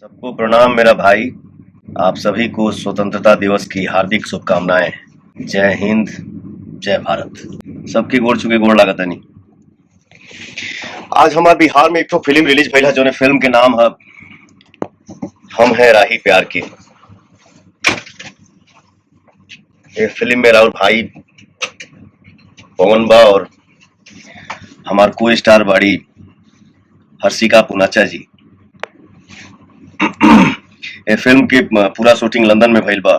सबको प्रणाम मेरा भाई। आप सभी को स्वतंत्रता दिवस की हार्दिक शुभकामनाएं। जय हिंद, जय भारत। सबके गोड़ छुके गोड़ लागत नहीं। आज हमारे बिहार में एक तो फिल्म रिलीज भइल है जोने फिल्म के नाम है हम है राही प्यार के। ये फिल्म में राहुल भाई पवन बा और हमार को स्टार बाड़ी हर्षिका पुनाचा जी। ये फिल्म के पूरा शूटिंग लंदन में भइल बा।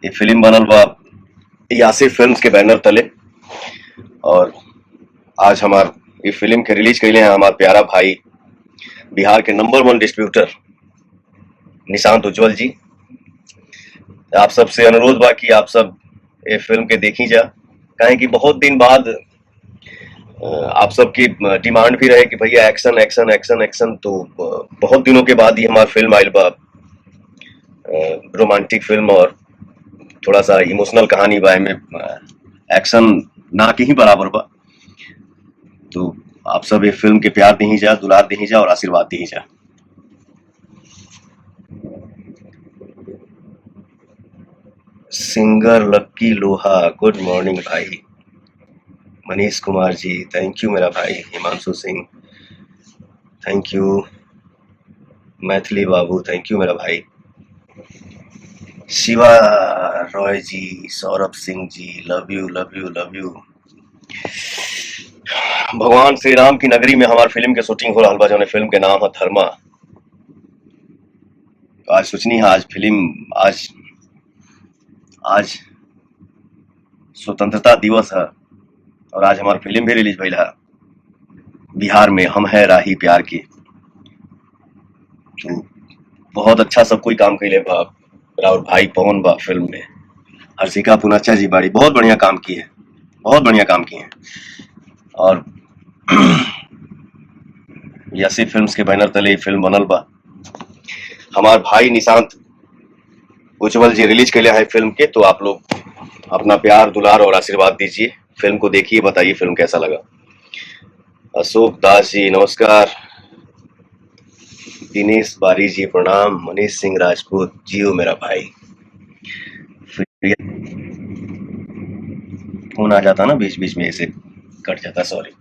ये फिल्म बनल बा यासी फिल्म्स के बैनर तले। और आज हमार ये फिल्म के रिलीज कैले हैं हमार प्यारा भाई बिहार के नंबर 1 डिस्ट्रीब्यूटर निशांत उज्जवल जी। आप सबसे अनुरोध बा कि आप सब ये फिल्म के देखी जा, कहें कि बहुत दिन बाद आप सबकी डिमांड भी रहे कि भैया एक्शन एक्शन एक्शन एक्शन। तो बहुत दिनों के बाद ही हमार फिल्म आयल बा, रोमांटिक फिल्म और थोड़ा सा इमोशनल कहानी बा में, एक्शन ना के ही बराबर बा। तो आप सब ये फिल्म के प्यार दी जा, दुलार दी जा और आशीर्वाद दी जा। सिंगर लक्की लोहा, गुड मॉर्निंग भाई। मनीष कुमार जी, थैंक यू मेरा भाई। Himanshu Singh, thank you. Maithili Babu, thank you मेरा भाई। Shiva Roy ji, Saurabh Singh ji, love you love you love you. भगवान श्री राम की नगरी में हमारे फिल्म के शूटिंग हो रहा बा, जौन फिल्म के नाम है धर्मा। आज सोचनी है आज फिल्म आज आज स्वतंत्रता दिवस है और आज हमारी फिल्म भी रिलीज भइल है बिहार में, हम है राही प्यार की। तो बहुत अच्छा सब कोई काम कैले बा। राउर भाई पवन बा फिल्म में, हर्षिका पुनाचा जी बाड़ी बहुत बढ़िया काम की है, बहुत बढ़िया काम किए हैं। और यासी फिल्म्स के बैनर तले फिल्म बनल बा। हमार भाई निशांत उज्जवल जी रिलीज कैले हैं फिल्म के। तो आप लोग अपना प्यार दुलार और आशीर्वाद दीजिए, फिल्म को देखिए, बताइए फिल्म कैसा लगा। अशोक दास जी नमस्कार। दिनेश बारी जी प्रणाम। मनीष सिंह राजपूत, जियो मेरा भाई। फोन आ जाता ना बीच बीच में, ऐसे कट जाता, सॉरी।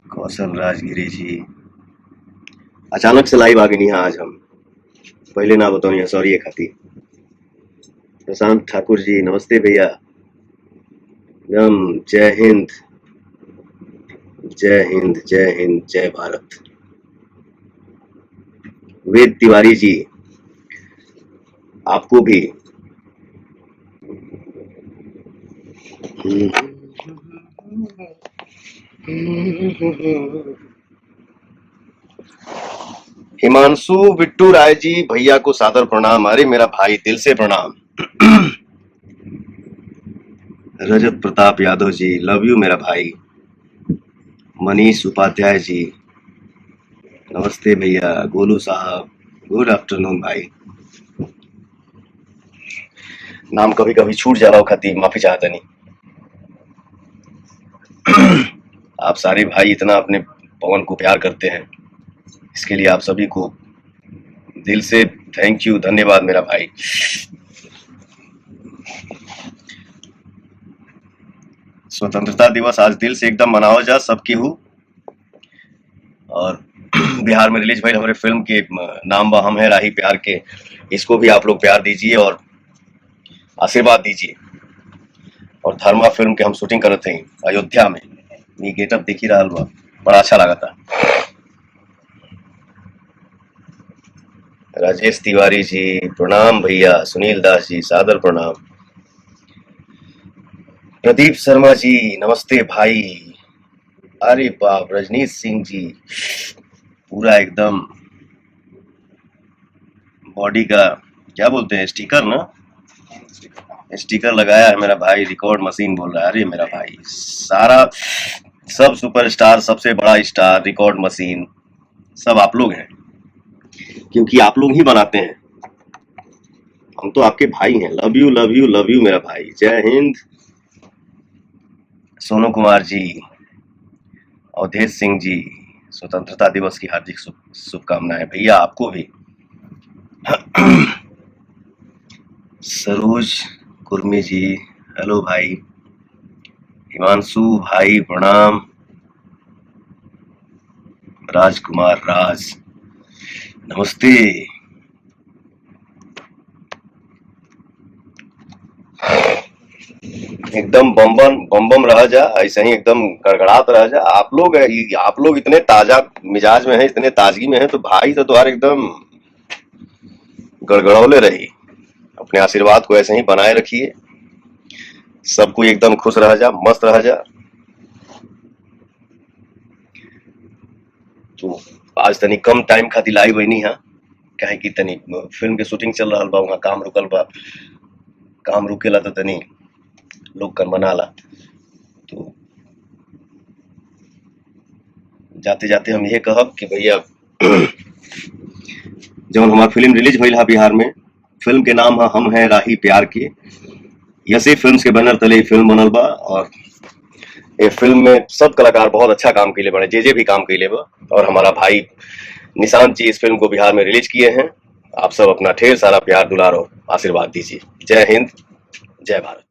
कौशल राजगिरी जी, अचानक से लाइव आ गई आज हम, पहले ना बताओ, सॉरी ये खाती। प्रशांत ठाकुर जी नमस्ते भैया। जय हिंद, जय हिंद, जय हिंद, जय भारत। वेद तिवारी जी आपको भी। हिमांशु बिट्टू राय जी भैया को सादर प्रणाम। अरे मेरा भाई दिल से प्रणाम। रजत प्रताप यादव जी लव यू मेरा भाई। मनीष उपाध्याय जी नमस्ते भैया। गोलू साहब गुड आफ्टरनून भाई। नाम कभी कभी छूट जा रहा हो खाती माफी चाहता नहीं। आप सारे भाई इतना अपने पवन को प्यार करते हैं, इसके लिए आप सभी को दिल से थैंक यू, धन्यवाद मेरा भाई। स्वतंत्रता दिवस आज दिल से एकदम मनाओ जा सबकी हूँ। और बिहार में रिलीज भइल हमारे फिल्म के नाम बा हम है राही प्यार के। इसको भी आप लोग प्यार दीजिए और आशीर्वाद दीजिए। और धर्मा फिल्म के हम शूटिंग करते हैं अयोध्या में। ये गेटअप दिख ही रहा बा, बड़ा अच्छा लगा था। राजेश तिवारी जी प्रणाम भैया। सुनील दास जी सादर प्रणाम। प्रदीप शर्मा जी नमस्ते भाई। अरे बाप, रजनीश सिंह जी पूरा एकदम बॉडी का क्या बोलते हैं, स्टिकर ना, स्टिकर लगाया है मेरा भाई। रिकॉर्ड मशीन बोल रहा है। अरे मेरा भाई सारा सब सुपरस्टार, सबसे बड़ा स्टार, रिकॉर्ड मशीन सब आप लोग हैं, क्योंकि आप लोग ही बनाते हैं। हम तो आपके भाई हैं। Love you love you love you मेरा भाई। जय हिंद। सोनू कुमार जी अवधेश सिंह जी, स्वतंत्रता दिवस की हार्दिक शुभकामनाएं भैया, आपको भी। सरोज कुर्मी जी, हेलो भाई। हिमांशु भाई प्रणाम। राजकुमार राज, नमस्ते। एकदम बम बम बम बम रह जा, ऐसे ही एकदम गड़गड़ात रह जा। आप लोग इतने ताजा मिजाज में हैं, इतने ताजगी में हैं, तो भाई तो तुम्हारे एकदम गड़गड़ौले रही। अपने आशीर्वाद को ऐसे ही बनाए रखिए, सबको एकदम खुश रह जा, मस्त रह जा। तो आज तनी कम टाइम खातिर लाइव बनी है, काहे कि तनी फिल्म के शूटिंग चल रहा बा, वहाँ काम रुकल बा। काम रुकेला तो तनी लोग कर मनाला। तो जाते जाते हम ये कहब कि भैया, जब हमार फिल्म रिलीज भइल है बिहार में, फिल्म के नाम है हम हैं राही प्यार के। यसे फिल्म्स के बैनर तले फिल्म बनल बा, और ये फिल्म में सब कलाकार बहुत अच्छा काम कैले बने, जे भी काम कैले बा। और हमारा भाई निशांत जी इस फिल्म को बिहार में रिलीज किए हैं। आप सब अपना ढेर सारा प्यार दुलार और आशीर्वाद दीजिए। जय हिंद, जय भारत।